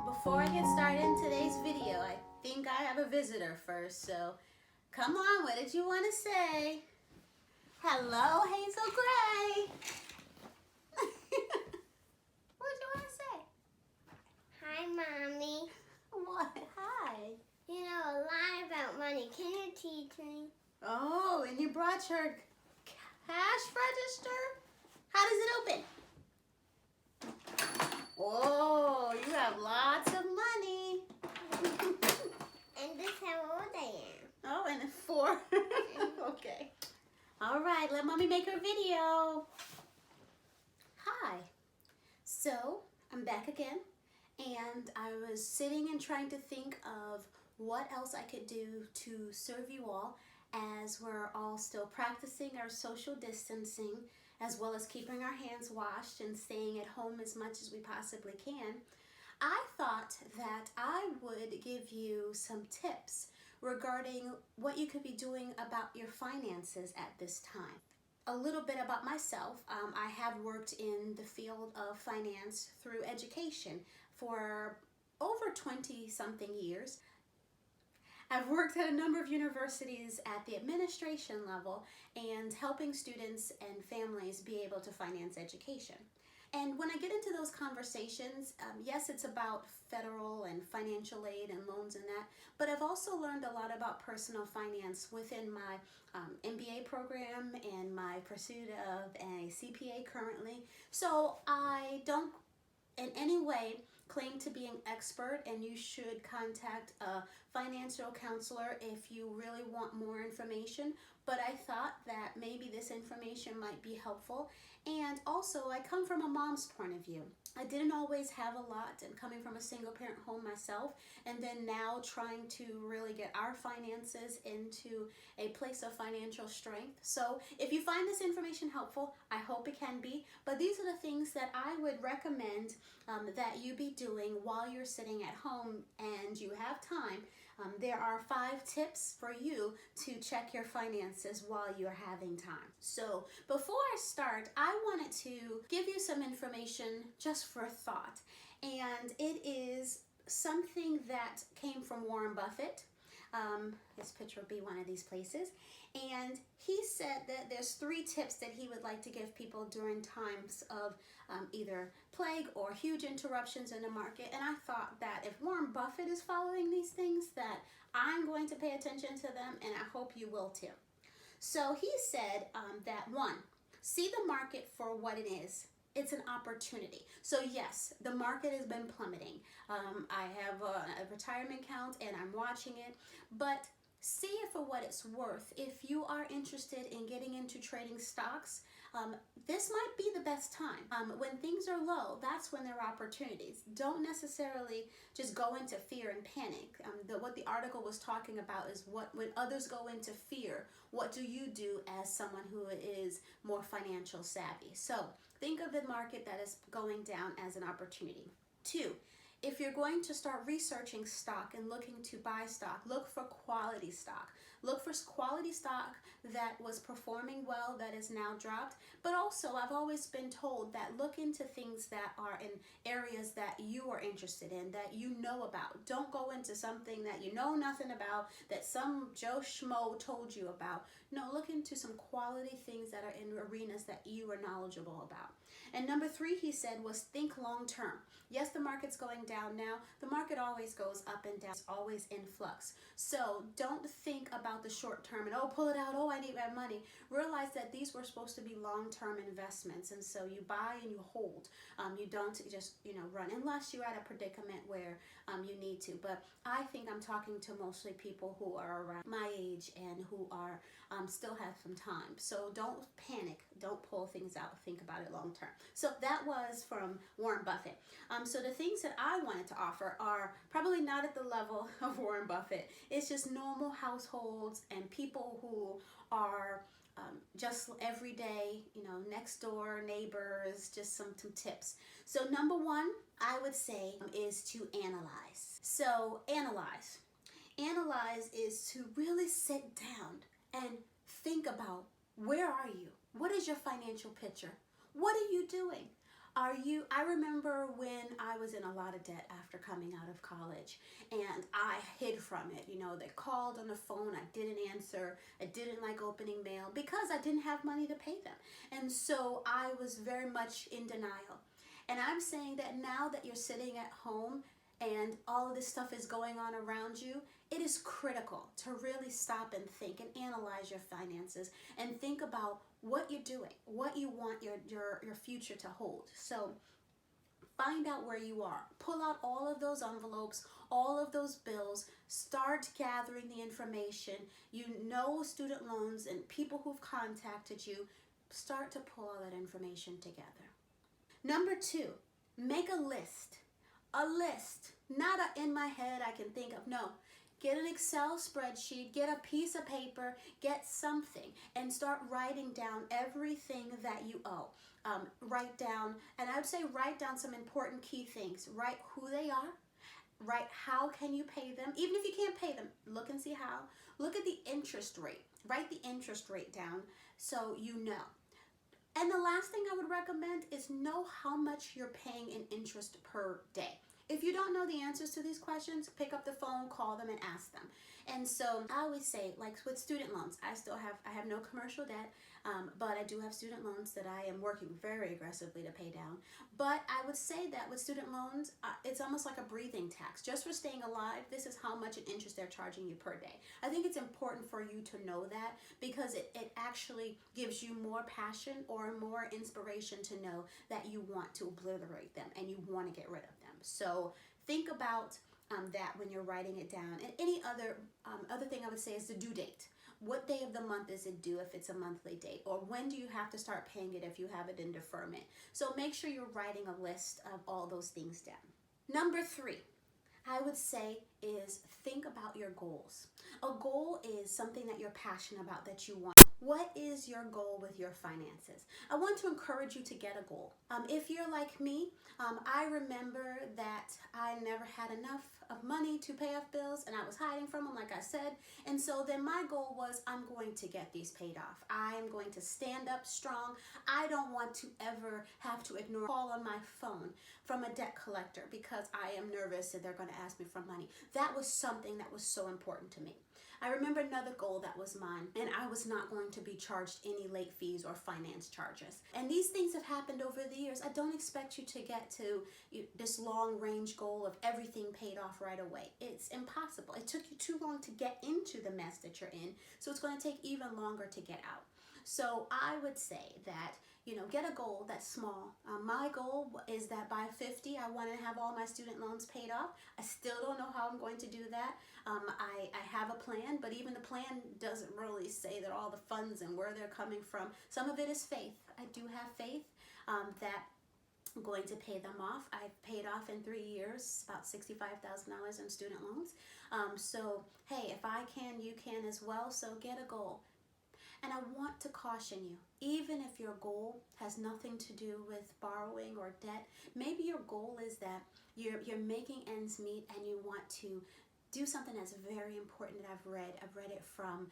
Before I get started in today's video, I think I have a visitor first, so come on, what did you want to say? Hello, Hazel Gray. What did you want to say? Hi, Mommy. What? Hi. You know a lot about money. Can you teach me? Oh, and you brought your cash register? How does it open? Oh, you have lots of money. And this is how old I am. Oh, and a 4. Okay. All right, let Mommy make her video. Hi. So, I'm back again, and I was sitting and trying to think of what else I could do to serve you all as we're all still practicing our social distancing, as well as keeping our hands washed and staying at home as much as we possibly can. I thought that I would give you some tips regarding what you could be doing about your finances at this time. A little bit about myself. I have worked in the field of finance through education for over 20-something years. I've worked at a number of universities at the administration level and helping students and families be able to finance education. And when I get into those conversations, yes, it's about federal and financial aid and loans and that, but I've also learned a lot about personal finance within my MBA program and my pursuit of a CPA currently. So I don't in any way claim to be an expert, and you should contact a financial counselor if you really want more information. But I thought that maybe this information might be helpful. And also, I come from a mom's point of view. I didn't always have a lot, and coming from a single parent home myself, and then now trying to really get our finances into a place of financial strength. So if you find this information helpful, I hope it can be, but these are the things that I would recommend that you be doing while you're sitting at home and you have time. There are 5 tips for you to check your finances while you're having time. So before I start, I wanted to give you some information just for thought. And it is something that came from Warren Buffett. His picture will be one of these places. And he said that there's 3 tips that he would like to give people during times of either plague or huge interruptions in the market. And I thought that if Warren Buffett is following these things, that I'm going to pay attention to them, and I hope you will too. So he said that 1, see the market for what it is. It's an opportunity. So yes, the market has been plummeting. I have a retirement account and I'm watching it, but see it for what it's worth. If you are interested in getting into trading stocks, this might be the best time. When things are low, that's when there are opportunities. Don't necessarily just go into fear and panic. What the article was talking about is when others go into fear, what do you do as someone who is more financial savvy? So think of the market that is going down as an opportunity. 2, if you're going to start researching stock and looking to buy stock, look for quality stock. Look for quality stock that was performing well that is now dropped. But also, I've always been told that look into things that are in areas that you are interested in, that you know about. Don't go into something that you know nothing about, that some Joe Schmo told you about. No, look into some quality things that are in arenas that you are knowledgeable about. And number 3, he said, was think long term. Yes, the market's going down now. The market always goes up and down. It's always in flux. So don't think about the short term and, oh, pull it out. Oh, I need that money. Realize that these were supposed to be long-term investments. And so you buy and you hold. You don't just, run unless you're at a predicament where you need to. But I think I'm talking to mostly people who are around my age and who are still have some time. So don't panic. Don't pull things out. Think about it long term. So that was from Warren Buffett. So the things that I wanted to offer are probably not at the level of Warren Buffett. It's just normal households and people who are just everyday, next door neighbors, just some tips. So number 1, I would say, is to analyze. So analyze. Analyze is to really sit down and think about, where are you? What is your financial picture? What are you doing? I remember when I was in a lot of debt after coming out of college, and I hid from it. You know, they called on the phone, I didn't answer, I didn't like opening mail because I didn't have money to pay them. And so I was very much in denial. And I'm saying that now that you're sitting at home and all of this stuff is going on around you, it is critical to really stop and think and analyze your finances and think about what you're doing, what you want your future to hold. So find out where you are. Pull out all of those envelopes, all of those bills, start gathering the information. You know student loans and people who've contacted you. Start to pull all that information together. Number 2, make a list. A list, not in my head I can think of. No, get an Excel spreadsheet, get a piece of paper, get something, and start writing down everything that you owe. Write down, and I would say write down some important key things. Write who they are. Write how can you pay them. Even if you can't pay them, look and see how. Look at the interest rate. Write the interest rate down so you know. And the last thing I would recommend is know how much you're paying in interest per day. If you don't know the answers to these questions, pick up the phone, call them, and ask them. And so I always say, like with student loans, I have no commercial debt, but I do have student loans that I am working very aggressively to pay down. But I would say that with student loans, it's almost like a breathing tax. Just for staying alive, this is how much in interest they're charging you per day. I think it's important for you to know that because it actually gives you more passion or more inspiration to know that you want to obliterate them and you want to get rid of them. So think about that when you're writing it down. And any other thing I would say is the due date. What day of the month is it due if it's a monthly date? Or when do you have to start paying it if you have it in deferment? So make sure you're writing a list of all those things down. Number 3, I would say is think about your goals. A goal is something that you're passionate about, that you want. What is your goal with your finances? I want to encourage you to get a goal. If you're like me, I remember that I never had enough of money to pay off bills and I was hiding from them, like I said. And so then my goal was, I'm going to get these paid off. I'm going to stand up strong. I don't want to ever have to ignore a call on my phone from a debt collector because I am nervous that they're going to ask me for money. That was something that was so important to me. I remember another goal that was mine, and I was not going to be charged any late fees or finance charges. And these things have happened over the years. I don't expect you to get to this long range goal of everything paid off right away. It's impossible. It took you too long to get into the mess that you're in, so it's going to take even longer to get out. So I would say that, get a goal that's small. My goal is that by 50, I want to have all my student loans paid off. I still don't know how I'm going to do that. I have a plan, but even the plan doesn't really say that all the funds and where they're coming from. Some of it is faith. I do have faith that I'm going to pay them off. I've paid off in 3 years about $65,000 in student loans. So, hey, if I can, you can as well. So get a goal. And I want to caution you, even if your goal has nothing to do with borrowing or debt, maybe your goal is that you're making ends meet and you want to do something that's very important that I've read. I've read it from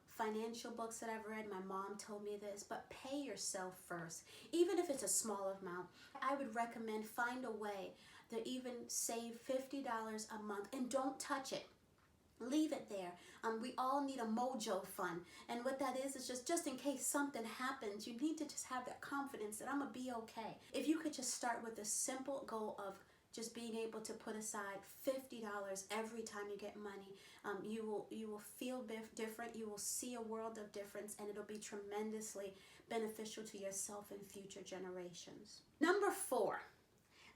financial books that I've read. My mom told me this, but pay yourself first. Even if it's a small amount, I would recommend find a way to even save $50 a month and don't touch it. Leave it there. We all need a mojo fund. And what that is just in case something happens, you need to just have that confidence that I'm going to be okay. If you could just start with a simple goal of just being able to put aside $50 every time you get money, you will feel different. You will see a world of difference, and it'll be tremendously beneficial to yourself and future generations. Number 4.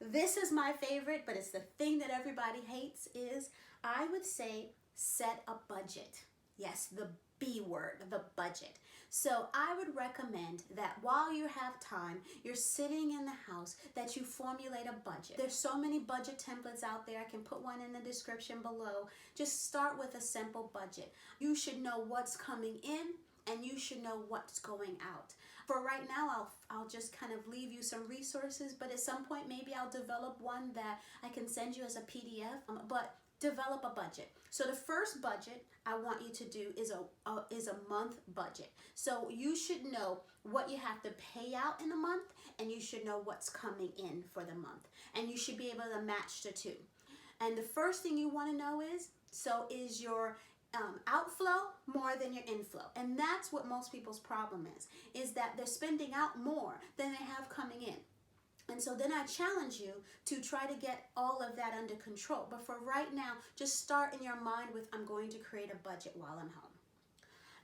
This is my favorite, but it's the thing that everybody hates, is I would say set a budget. Yes, the B word, the budget. So I would recommend that while you have time, you're sitting in the house, that you formulate a budget. There's so many budget templates out there. I can put one in the description below. Just start with a simple budget. You should know what's coming in and you should know what's going out. For right now, I'll just kind of leave you some resources, but at some point maybe I'll develop one that I can send you as a PDF. But develop a budget. So the first budget I want you to do is a month budget. So you should know what you have to pay out in a month, and you should know what's coming in for the month. And you should be able to match the two. And the first thing you want to know is your outflow more than your inflow? And that's what most people's problem is that they're spending out more than they have coming in. And so then I challenge you to try to get all of that under control. But for right now, just start in your mind with, I'm going to create a budget while I'm home.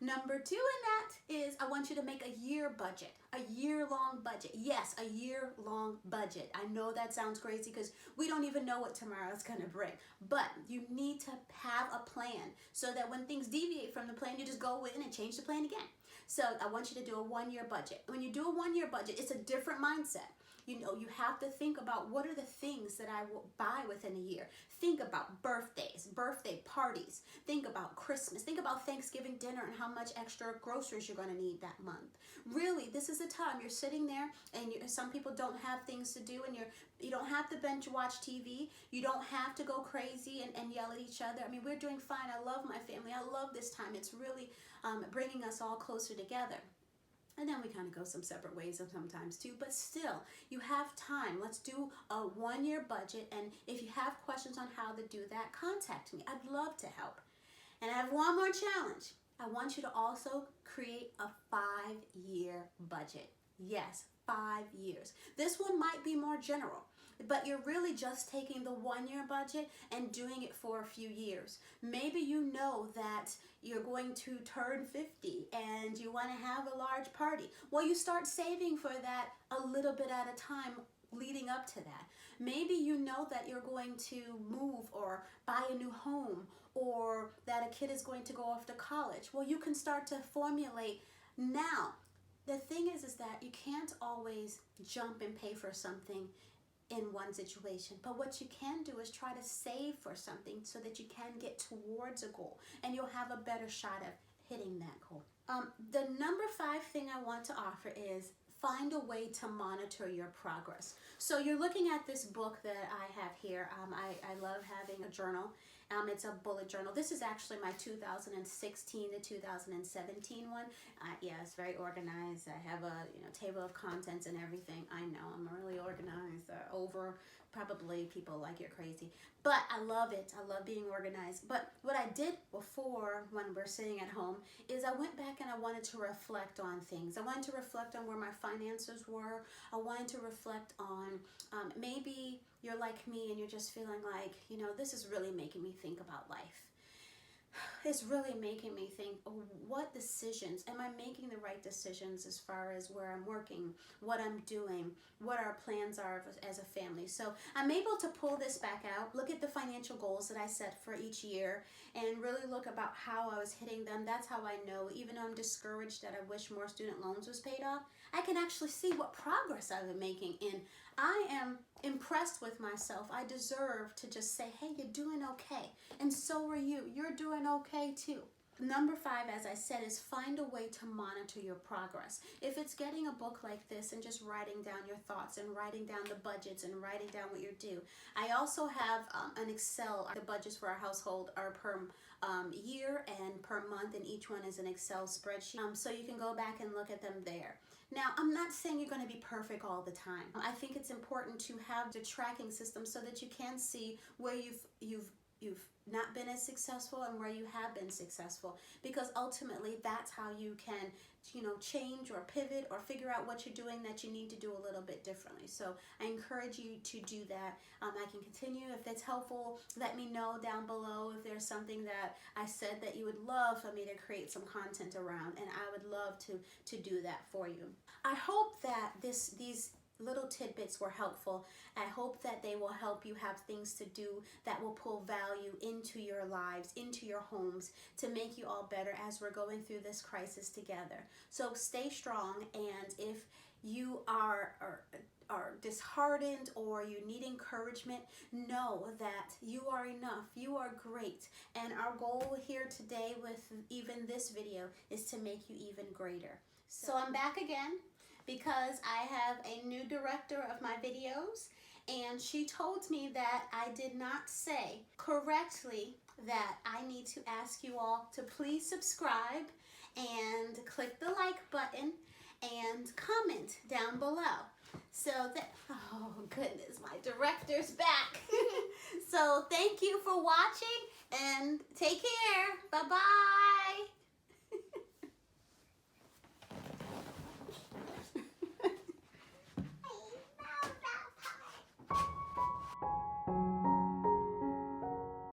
Number 2 in that is I want you to make a year budget, a year-long budget. Yes, a year-long budget. I know that sounds crazy because we don't even know what tomorrow's going to bring. But you need to have a plan so that when things deviate from the plan, you just go in and change the plan again. So I want you to do a 1-year budget. When you do a 1-year budget, it's a different mindset. You know, you have to think about what are the things that I will buy within a year. Think about birthdays, birthday parties. Think about Christmas. Think about Thanksgiving dinner and how much extra groceries you're going to need that month. Really, this is a time you're sitting there, and some people don't have things to do, and you don't have to binge watch TV. You don't have to go crazy and yell at each other. I mean, we're doing fine. I love my family. I love this time. It's really bringing us all closer together. And then we kind of go some separate ways sometimes too, but still, you have time. Let's do a 1-year budget, and if you have questions on how to do that, contact me. I'd love to help. And I have one more challenge. I want you to also create a 5-year budget. Yes, 5 years. This one might be more general, but you're really just taking the 1-year budget and doing it for a few years. Maybe you know that you're going to turn 50 and you want to have a large party. Well, you start saving for that a little bit at a time leading up to that. Maybe you know that you're going to move or buy a new home, or that a kid is going to go off to college. Well, you can start to formulate now. The thing is that you can't always jump and pay for something in one situation, but what you can do is try to save for something so that you can get towards a goal, and you'll have a better shot at hitting that goal. The number 5 thing I want to offer is find a way to monitor your progress. So you're looking at this book that I have here. I love having a journal. It's a bullet journal. This is actually my 2016 to 2017 one. Yeah, it's very organized. I have a table of contents and everything. I know I'm really organized. Over probably people like you're crazy, but I love it. I love being organized. But what I did before, when we're sitting at home, is I went back and I wanted to reflect on things. I wanted to reflect on where my finances were. I wanted to reflect on maybe you're like me and you're just feeling like, this is really making me think about life. It's really making me think, what decisions, am I making the right decisions as far as where I'm working, what I'm doing, what our plans are as a family. So I'm able to pull this back out, look at the financial goals that I set for each year, and really look about how I was hitting them. That's how I know, even though I'm discouraged that I wish more student loans was paid off, I can actually see what progress I've been making, and I am impressed with myself. I deserve to just say, hey, you're doing okay. And so are you. You're doing okay too. Number 5, as I said, is find a way to monitor your progress. If it's getting a book like this and just writing down your thoughts and writing down the budgets and writing down what you do. I also have an Excel. The budgets for our household are per year and per month, and each one is an Excel spreadsheet. So you can go back and look at them there. Now, I'm not saying you're going to be perfect all the time. I think it's important to have the tracking system so that you can see where you've not been as successful and where you have been successful, because ultimately that's how you can change or pivot or figure out what you're doing that you need to do a little bit differently. So I encourage you to do that. I can continue. If that's helpful, let me know down below if there's something that I said that you would love for me to create some content around, and I would love to do that for you. I hope that these little tidbits were helpful. I hope that they will help you have things to do that will pull value into your lives, into your homes, to make you all better as we're going through this crisis together. So stay strong, and if you are disheartened or you need encouragement, know that you are enough. You are great. And our goal here today with even this video is to make you even greater. So I'm back again, because I have a new director of my videos, and she told me that I did not say correctly that I need to ask you all to please subscribe and click the like button and comment down below. So that, oh goodness, my director's back. So thank you for watching and take care. Bye-bye.